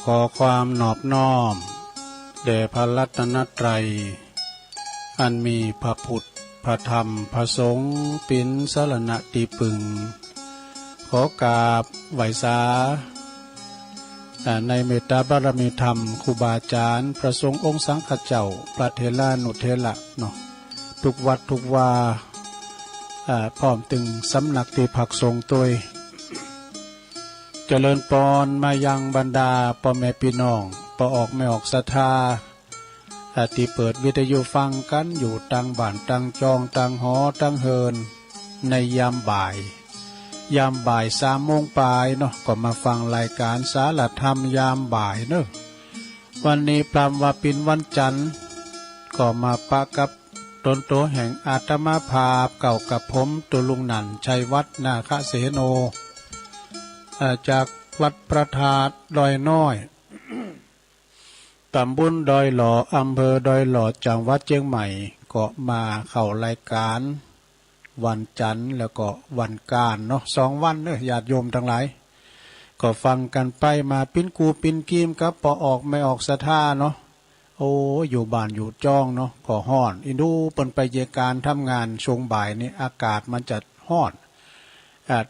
ขอความนอบน้อมแด่พระรัตนตรัยอันมีพระพุทธพระธรรมพระสงฆ์เป็นสรณะที่พึ่งขอกราบไหว้สาในเมตตาบารมีธรรมครูบาอาจารย์พระสงฆ์องค์สังฆเจ้าพระเถระนุเถระเนาะทุกวัดทุกวาพร้อมถึงสำนักที่พักสงฆ์ตัวเจริญพรมายังบรรดาพ่อแม่พี่น้องปออกไม่ออกศรัทธาที่เปิดวิทยุฟังกันอยู่ตั้งบ้านตั้งจองตั้งหอตั้งเฮินในยามบ่าย3 โมงปลายเนาะก็มาฟังรายการสารธรรมยามบ่ายเนาะวันนี้พรำว่าเป็นวันจันทร์ก็มาปะกับตนโตแห่งอาตมาภาพเก่ากับผมตุลุงนันชัยวัฒน์นาคเสโนจากวัดพระธาตุดอยน้อยตำบลดอยหล่ออำเภอดอยหล่อจังหวัดเชียงใหม่ก็มาเข้ารายการวันจันทร์แล้วก็วันก้านเนาะ2 วันเนอะญาติโยมทั้งหลายก็ฟังกันไปมาปิ้นกูปิ้นกีมกับปอออกไม่ออกศรัทธาเนาะโอ้อยู่บ้านอยู่จ้องเนาะก็ฮ้อนอินดูเปิ้นไปเยการทำงานช่วงบ่ายนี่อากาศมันจะฮ้อน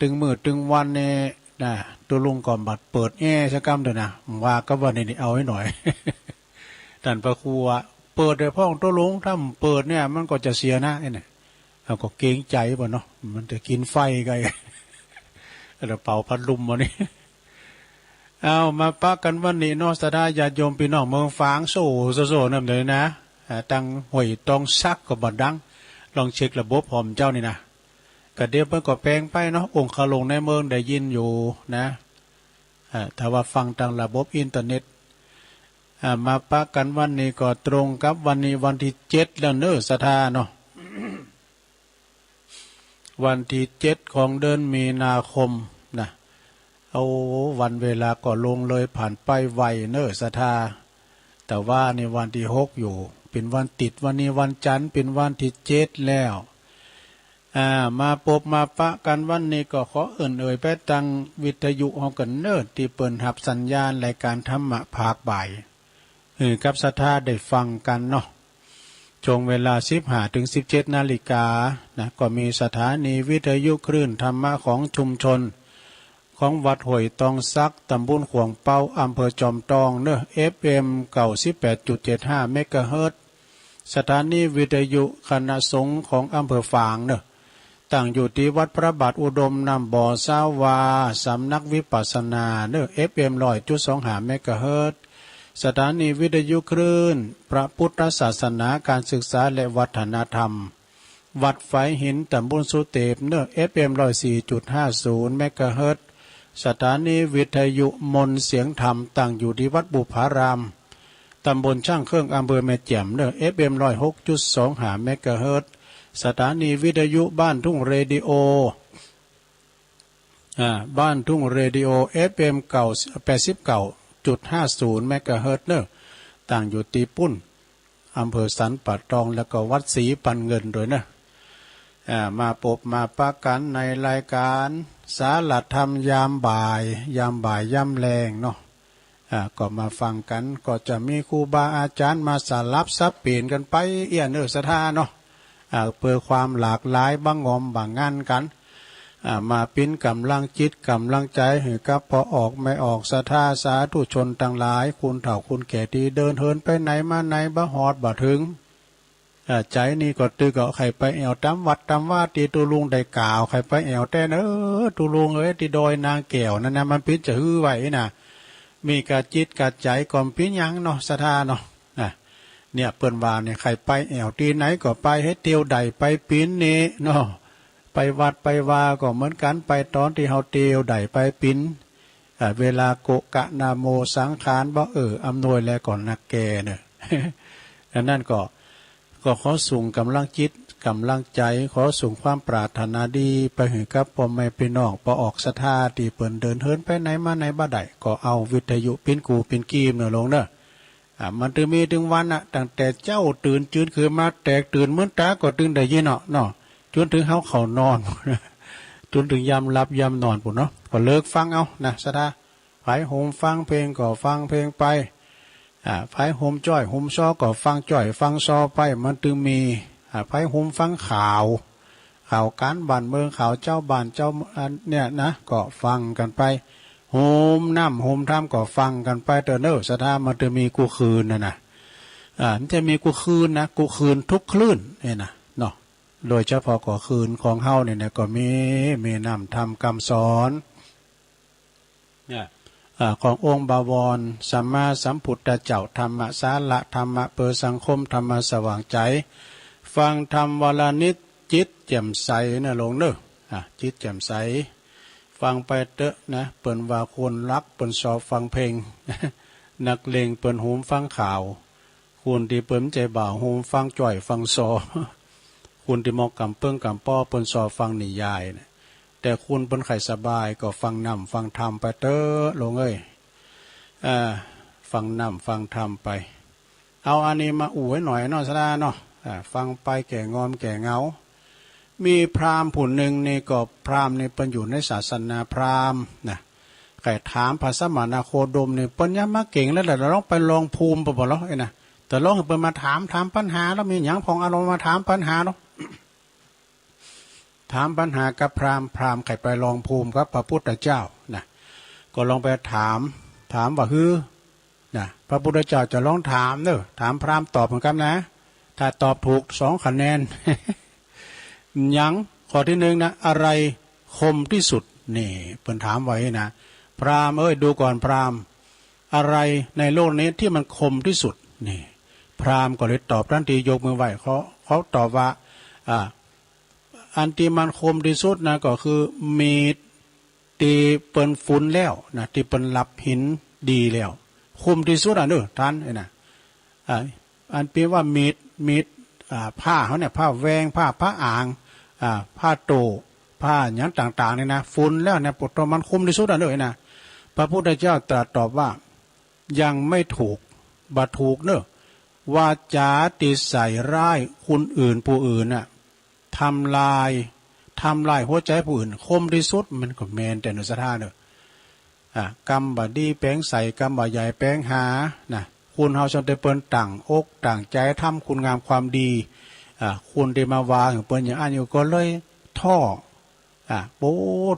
ตึงมืดตึงวันเนี่ยนะตัวลุงก่อนบัดเปิดแอร์สักกำเถอะนะว่าก็ว่านี่เอาให้หน่อย ท่านพระครูเปิดเลยพ่อตัวลุงถ้าเปิดเนี่ยมันก็จะเสียนะเนี่ยเราก็เกรงใจป่ะเนาะมันจะกินไฟกันเราเป่าพัดลมวันนี้เอามาปะกันวันนี้นอสดาญาติโยมพี่น้องเมืองฝางโซ่นั่นเลยนะตั้งห่วยตองซักก็บัดดังลองเช็คระบบหอมเจ้านี่นะก็เดี๋ยวเพิ่นก็แปลงไปเนาะองค์คลงในเมืองได้ยินอยู่นะถ้าว่าฟังทางระบบอินเทอร์เน็ตมาปะกันวันนี้ก็ตรงกับวันนี้วันที่7แล้วเนอะศรัทธาเนาะ วันที่7ของเดือนมีนาคมนะเอาวันเวลาก็ลงเลยผ่านไปไวเนอะศรัทธาแต่ว่าในวันที่6อยู่เป็นวันติดวันนี้วันจันทร์เป็นวันที่7แล้วมาพบมาปะกันวันนี้ก็ขอเอ่ยไปตังวิทยุเฮากันเนิดที่เปิ่นรับสัญญาณรายการธรรมะภาคบ่ายกับศรัทธาได้ฟังกันเนาะช่วงเวลา 15-17 นาฬิกานะก็มีสถานีวิทยุคลื่นธรรมะของชุมชนของวัดห้วยตองซักตำบลขวงเป้าอำเภอจอมทองเนอะ FM 98.75 เมกะเฮิรตซ์สถานีวิทยุคณะสงฆ์ของอำเภอฝางเนอะตั้งอยู่ที่วัดพระบาทอุดมนำบ่อสาวาสำนักวิปัสสนาเนอะ FM 100.25 เมกะเฮิรตซ์สถานีวิทยุคลื่นพระพุทธศาสนาการศึกษาและวัฒนธรรมวัดไฝหินตำบลสุเตปเนอะ FM 104.50 เมกะเฮิรตซ์สถานีวิทยุมนเสียงธรรมตั้งอยู่ที่วัดบุพารามตำบลช่างเครื่องอำเภอแม่แจ่มเนอะ FM 106.25 เมกะเฮิรตซ์สถานีวิทยุบ้านทุ่งเรดิโอบ้านทุ่งเรดิโอ FM 89.50 เมกะเฮิรตซ์เนอะตั้งอยู่ตีปุ้นอำเภอสันป่าตองแล้วก็วัดศรีปันเงินด้วยนะมาพบมาปะกันในรายการสารธรรมยามบ่ายยามแรงเนาะก็มาฟังกันก็จะมีครูบาอาจารย์มาสลับซับเปลี่ยนกันไปเอี้ยนศรัทธาเนาะเพื่อความหลากหลายบางงอมบางงานกันมาปิ้นกำลังจิตกำลังใจให้กับพอออกไม่ออกศรัทธาสาธุชนทั้งหลายคุณเฒ่าคุณแก่ที่เดินเหินไปไหนมาไหนบ่ฮอดบ่ถึงใจนี่ก็ตึกเอาใครไปแอวตามวัดตามว่าตีตุลุงได้กล่าวใครไปแอวแต่ตุลุงที่ดอยนางแก้วนั่นนะมันพิจะฮื้อไว้น่ะมีกะจิตกะใจก่อมปิ้นยังเนาะศรัทธาเนาะเนี่ยเปิ้นว่าเนี่ยใครไปแอวที่ไหนก็ไปให้เตียวใดไปปิ้นนี่เนาะไปวัดไปวาก็เหมือนกันไปตอนที่เฮาเตียวใดไปปิ้นเวลาโกกะนาโมสังขารบ่อำนวยแล้วก่อนนักแกเนี่ยนั่นก็ขอส่งกำลังจิตกำลังใจขอส่งความปรารถนาดีไปให้กับพ่อแม่พี่น้องปออกศรัทธาที่เปิ้นเดินเหินไปไหนมาไหนบ่ได้ก็เอาวิทยุปิ้นกูปิ้นกีมเนาะลงเนาะมันถึงมีถึงวันตั้งแต่เจ้าตื่นจืนคือมาแตกตื่นเหมือนตาก็ตื่นได้ยินเนาะจนถึงเขานอนจนถึงยามหลับยามนอนปุ่นเนาะก็เลิกฟังเอานะศรัทธา ไผโฮมฟังเพลงก็ฟังเพลงไปไผโฮมจ้อยโฮมซอก็ฟังจ้อยฟังซอไปมันจึงมีไผโฮมฟังข่าวการบ้านเมืองข่าวเจ้าบ้านเจ้าเนี่ยนะก็ฟังกันไปโฮมน้ำโฮมท่ามก็ฟังกันไปเตอเนอสถามันจะมีกูคืนนะมันจะมีกูคืนนะกูคืนทุกคลื่นเนี่ยนะเนาะโดยเฉพาะก็คืนของเฮาเนี่ยก็มีนำทำคำสอนเนี่ยขององค์บวรสัมมาสัมพุทธเจ้าธรรมสาระธรรมะเปิดสังคมธรรมสว่างใจฟังธรรมวลนิจจิตแจ่มใสนะลงเนอะจิตแจ่มใสฟังไปเตอะนะเปิ่นว่าคนรักเปิ่นสอบฟังเพลง นักเลงเปิ่นหูฟังข่าวคุณที่เปิ่นใจบ่าวหูฟังจ่อยฟังซอ คุณที่มอกกำเปิ้งกำป้อเปิ่นสอบฟังนิยายนะแต่คุณเปิ่นไข่สบายก็ฟังนำฟังธรรมไปเตอะลงเอ้ยฟังนำฟังธรรมไปเอาอันนี้มาอู่ไว้หน่อยเนาะสดาเนาะฟังไปแก่งอมแก่เงามีพราหมณ์ผู้หนึ่งนี่ก็พราหมณ์นี่เป็นอยู่ในศาสนาพราหมณ์นะใครถามภาษามานาโคดมนี่ปัญญามาเก่งแล้วแต่เราต้องไปลองภูมิปะบ่เนาะไอ้นะแต่ลองเปิดมาถามปัญหาแล้วมีอย่างพองอารมณ์มาถามปัญหาเนาะ ถามปัญหากับพราหมณ์ใครไปลองภูมิกับพระพุทธเจ้านะก็ลองไปถามว่านะพระพุทธเจ้าจะลองถามเนอะถามพราหมณ์ตอบเหมือนกันนะถ้าตอบถูก2 คะแนน ยังข้อที่1นะอะไรคมที่สุดนี่เพิ่นถามไว้นะพราหมณ์ดูก่อนพราหมณ์อะไรในโลกนี้ที่มันคมที่สุดนี่พราหมณ์ก็เลยตอบทันทียกมือไหว้เขาตอบว่าอันที่มันคมที่สุดนะก็คือมีดที่เปิ้นฝุ่นแล้วนะที่เปิ้นรับหินดีแล้วคมที่สุดเด้อท่านนะอันเป็นว่ามีดผ้าเขาเนี่ยผ้าแวงผ้าอ่างผ้าโตผ้าหยังต่างๆเนี่ยนะฝุ่นแล้วเนี่ยปตมันคมที่สุดเลยนะพระพุทธเจ้าตรัสตอบว่ายังไม่ถูกบัถูกเนอะวาจาติใส่ร้ายคนอื่นผู้อื่นน่ะทำลายหัวใจผู้อื่นคมที่สุดมันก็แมนแต่นุสธาเนอะกรรมบดีแป้งใส่กรรมบใหญ่แป้งหานะคุณเฮาชนได้เปิ้นต่างอกต่างใจทำคุณงามความดีคุณได้มาวางเปิ้นอย่างอันอยู่ก็เลยท่อโอ้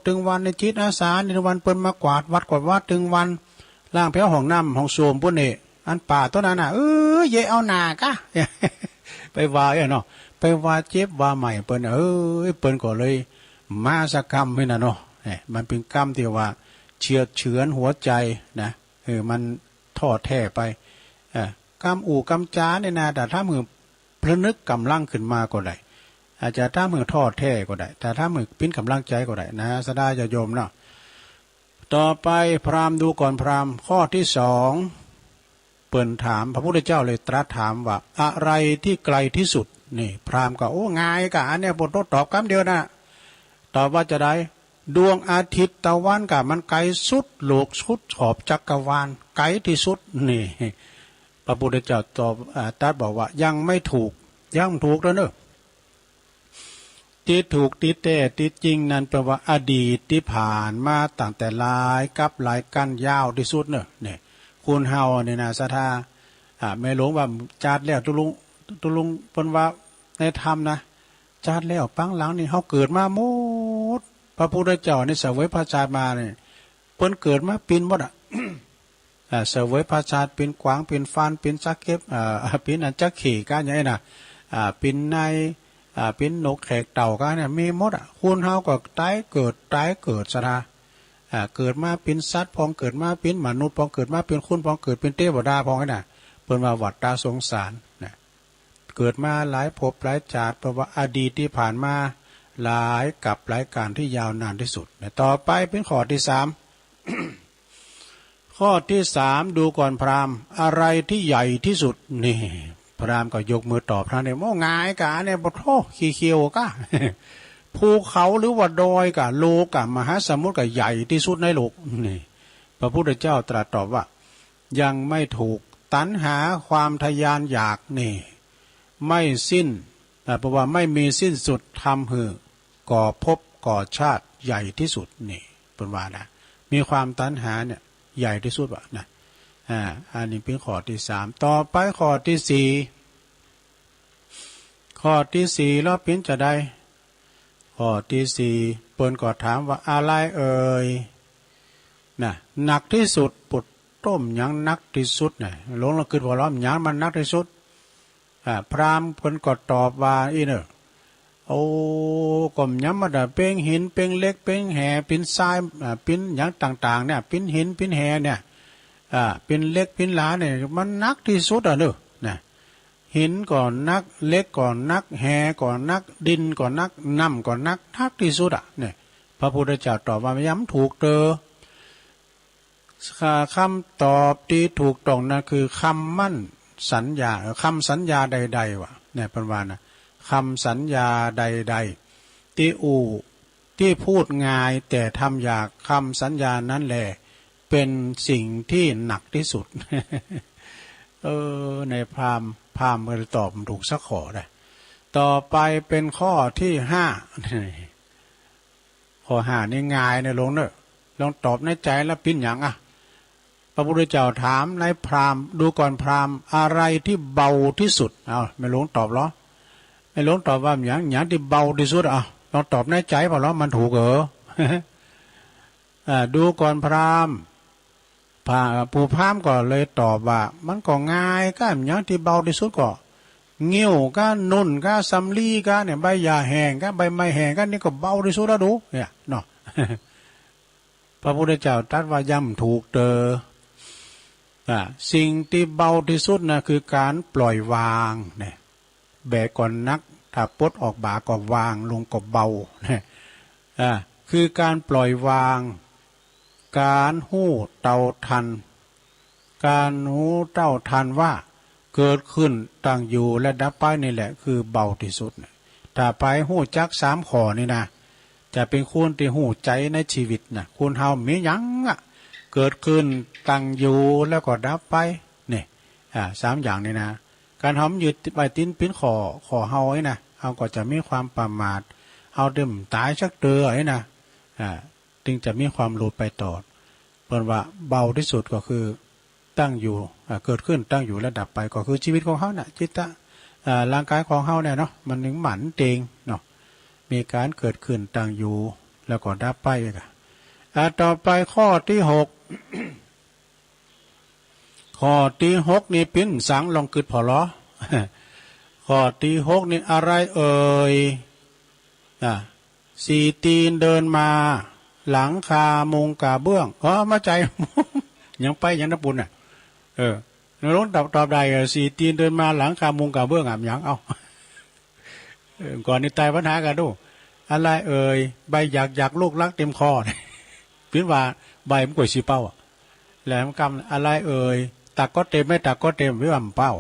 ถึงวันในจิตอาสาในวันเปิ้นมากวาดวัดถึงวันล่างแผ้วห้องน้ำห้องโสมพุ่นนี่อันป่าต้นนั้นเย่เอาหนากะ ไปว่าเนาะไปว่าเจ็บว่าใหม่เปิ้นเปิ้นก็เลยมาสกรรมให้น่ะเนาะมันเป็นกรรมที่ว่าเฉือนหัวใจนะมันท้อแท้ไปกำกำจาเนี่ยนะแต่ถ้ามือพระนึกกำลังขึ้นมาก็ได้อาจจะถ้ามือท้อแท้ก็ได้แต่ถ้ามือปิ้นกำลังใจก็ได้นะสดาจะโยมเนาะต่อไปพราหมณ์ดูก่อนพราหมณ์ข้อที่2เปิ่นถามพระพุทธเจ้าเลยตรัสถามว่าอะไรที่ไกลที่สุดนี่พราหมณ์ก็ง่ายกะอันเนี้ยบทตอบคำเดียวนะตอบว่าจะได้ดวงอาทิตย์ตะวันกะมันไกลสุดโลกสุดขอบจักรวาลไกลที่สุดนี่พระพุทธเจ้าตอบตรัสบอกว่ายังไม่ถูกแล้วเนอะที่ถูกที่แท้ที่จริงนั้นแปลว่าอดีตที่ผ่านมาตั้งแต่หลายกั้นยาวที่สุดเนอะเนี่ยคุณเฮาเนี่ยนะสัทธาแม่หลวงว่าจัดแล้วตุลุงเพิ่นว่าในธรรมนะจัดแล้วปังหลังนี่เฮาเกิดมาหมดพระพุทธเจ้านี่เสวยพระชาติมาเนี่ยเพิ่นเกิดมาปีนหมดเสวยพระชาติเป็นกวางเป็นฟานเป็นจักเก็บเป็นอันจักขี่กันอย่างนี้นะเป็นในเป็นนกแขกเต่ากันเนี่ยมีหมดคุณเฮาก็ตายเกิดสัทธาเกิดมาเป็นสัตว์พองเกิดมาเป็นมนุษย์พองเกิดมาเป็นคนพองเกิดเป็นเทวดาพองนี่นะเพิ่นว่าวัฏฏะสงสารนะเกิดมาหลายภพหลายชาติเพราะว่าอดีตที่ผ่านมาหลายกับหลายการที่ยาวนานที่สุดต่อไปเป็นข้อที่3ข้อที่3ดูก่อนพราหมณ์อะไรที่ใหญ่ที่สุดนี่พราหมณ์ก็ยกมือตอบท่านเนี่ยง่ายกะเนี่ยบ่โธ่ขี้เคียวกะ ภูเขาหรือว่าดอยกะโลกะมหาสมุทรกะใหญ่ที่สุดในโลกนี่พระพุทธเจ้าตรัสตอบว่ายังไม่ถูกตัณหาความทยานอยากนี่ไม่สิ้นเพราะว่าไม่มีสิ้นสุดทำให้ก่อภพก่อชาติใหญ่ที่สุดนี่เป็นว่านะมีความตัณหาเนี่ย ใหญ่ที่สุดวะนะอันนี้เป็นข้อที่สามต่อไปข้อที่สี่ข้อที่สี่แล้วเป็นจะได้ข้อที่สี่เปิ้นก็ถามว่าอะไรเอ่ยนะหนักที่สุดปุดต้มยังนักที่สุดเนี่ยหลวงเราคือพอล้อมยังมันนักที่สุดพราหมณ์เพิ่นก็ตอบว่าอีเนอโอ้ก็ยังมาได้เป็นหินเป็นเล็กเป็นแห่เป็นทรายเป็นอย่างต่างๆเนี่ยเป็นหินเป็นแห่เนี่ยเป็นเล็กเป็นหลาเนี่ยมันนักที่สุดเนอะนะหินก่อนนักเล็กก่อนนักแห่ก่อนนักดินก่อนนักน้ำก่อนนักที่สุดเนี่ยพระพุทธเจ้าตอบว่าย้ำถูกเตอคำตอบที่ถูกต้องนะคือคำมั่นสัญญาคำสัญญาใดๆวะเนี่ยเป็นว่านะคำสัญญาใดๆที่พูดง่ายแต่ทำอยากคำสัญญานั้นแหละเป็นสิ่งที่หนักที่สุด ในพราหมณ์ก็ตอบถูกสักข้อได้ต่อไปเป็นข้อที่ห้า ข้อห้านี่ง่ายเนี่ยลงเนอะลองตอบในใจแล้วปิ้นอย่างพระพุทธเจ้าถามในพราหมณ์ดูก่อนพราหมณ์อะไรที่เบาที่สุดไม่ลงตอบหรอไม่ลงตอบว่าอย่างที่เบาที่สุดลองตอบในใจเปล่าหรอมันถูกเหรอ ดูก่อนพราหมณ์ผู้พราหมณ์ก็เลยตอบว่ามันก็ง่ายก็อย่างที่เบาที่สุดก็เงี้ยวก็นุ่นก็สำลีก็เนี่ยใบหญ้าแห้งก็ใบไม้แห้งก็นี่ก็เบาที่สุดแล้วดูเนี่ยเนาะ พระพุทธเจ้าตรัสว่าย่ำถูกเตอสิ่งที่เบาที่สุดนะคือการปล่อยวางเนี่ยแบกก่อนนักถ้าปลดออกบ่าก็วางลงก็เบาเนี่ยคือการปล่อยวางการหู้เต่าทันการหู้เต่าทันว่าเกิดขึ้นตั้งอยู่และดับไปนี่แหละคือเบาที่สุดถ้าไปหู้จักสามข้อนี่นะจะเป็นคุณที่หู้ใจในชีวิตนะคุณเฮามีหยังเกิดขึ้นตั้งอยู่แล้วก็ดับไปนี่สามอย่างนี่นะการหอมยึดไปติ้นปิ้นขอเฮาไอ้นะเฮาก็จะมีความประมาทเฮาดื่มตายชักเตือไอ้นะจึงจะมีความหลุดไปต่อเพราะว่าเบาที่สุดก็คือตั้งอยู่เกิดขึ้นตั้งอยู่และดับไปก็คือชีวิตของเฮาน่ะจิตตะร่างกายของเฮาเนี่ยเนาะมันถึงหมันเตงเนาะมีการเกิดขึ้นตั้งอยู่แล้วก็ดับไปกันต่อไปข้อที่หก ข้อที่หกนี่ปิ้นสังลองกึดพอล้อ ข้อที่หกนี่อะไรเอ่ยสี่ตีนเดินมาหลังคามุงกาเบื้องมาใจ ยังไปยังนับปุ่นนรกตอบได้สี่ตีนเดินมาหลังคามุงกาเบื้องยังเอา ก่อนนี้ตายปัญหากันดูอะไรเอ่ยใบอยากลูกรักเต็มคอพิ้นว่าใบมันกวยสีเป้าแหลมกำอะไรเอ่ยตักก็เต็มไม่ตักก็เต็มวิวำเป้า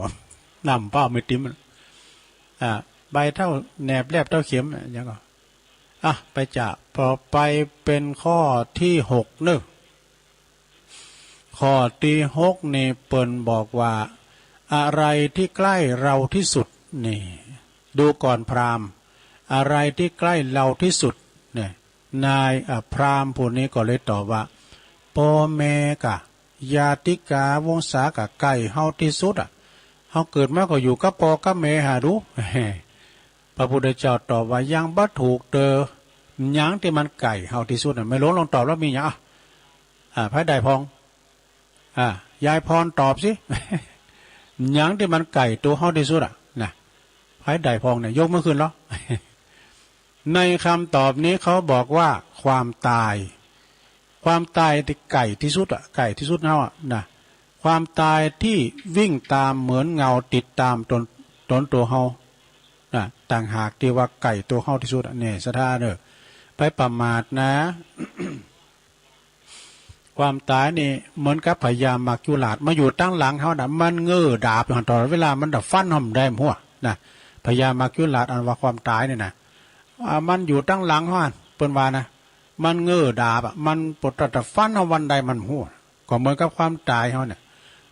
นำเป้าไม่ติ้มใบเท่าแหนบแลบเท่าเข็มอย่างก็ไปจะพอไปเป็นข้อที่หกนึกข้อที่หกนี่เปิ่นบอกว่าอะไรที่ใกล้เราที่สุดนี่ดูก่อนพราหมณ์อะไรที่ใกล้เราที่สุดเนี่ยนายพราหมณ์ผู้นี้ก็เลยตอบว่าพ่อแม่กะญาติกาวงศากะใกล้เฮาที่สุดเฮาเกิดมาก็อยู่กับพ่อกับแม่หาดู พระพุทธเจ้าตอบว่ายังบ่ถูกเตอยังที่มันไก่เฮาที่สุดไม่รู้ลองตอบแล้วมีอย่างพระใดพองยายพรตอบสิ ยังที่มันไก่ตัวเฮาที่สุดนะพระใดพองเนี่ยยกมือขึ้นแล้ว ในคำตอบนี้เขาบอกว่าความตายที่ไก่ที่สุดไก่ที่สุดเฮานะความตายที่วิ่งตามเหมือนเงาติดตามตนตัวเฮาต่างหากที่ว่าไก่ตัวเฮาที่สุดเนี่ยสะท่าเนอะไปประมาทนะ ความตายนี่เหมือนกับพญามักจุลาดมาอยู่ตั้งหลังเฮาน่ะมันเงื้อดาบอยู่ตลอดเวลามันดับฟันหอมได้หัวนะพญามักจุลาดอันว่าความตายนี่นะมันอยู่ตั้งหลังเฮาเปิ้นว่านะมันเงื้อดาบมันปดตะฟันเฮาวันใดมันหัวก็เหมือนกับความตายเฮาเนี่ย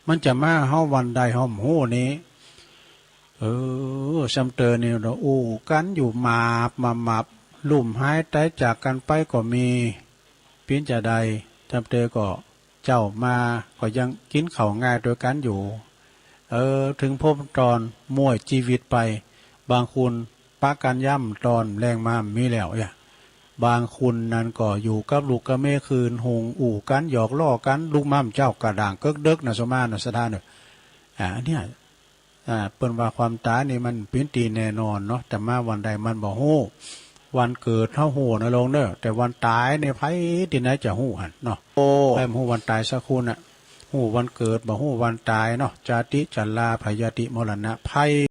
มันจะมาเฮาวันใดเฮาหัวนี้ซัมเตอร์นี่เราอู้กันอยู่มาลุ่มหายใจจากกันไปก็มีเปลี่ยนจะใดซัมเตอร์ก็ เจ้ามาก็ยังกินข้าวง่ายโดยกันอยู่ถึงพบตอนม่วยชีวิตไปบางคุณปากันย่ำตอนแรงมามีแล้วบางคุณนั้นก็อยู่กับลูกกับแม่คืนหงอู่กันหยอกล้อกันลูกม่ำเจ้ากระด่างเกิกเดึกนะสมานะสะดานเนี่ยเนี่ยเปิ้นว่าความตายนี่มันเป็นตีแน่นอนเนาะแต่มาวันใดมันบ่ฮู้วันเกิดเฮาฮู้นะลงเด้อแต่วันตายในไผที่ไหนจะฮู้หั่นเนาะไผบ่ฮู้วันตายสักคุณน่ะฮู้วันเกิดบ่ฮู้วันตายเนาะจาติจัลลาพยาติมรณะภัย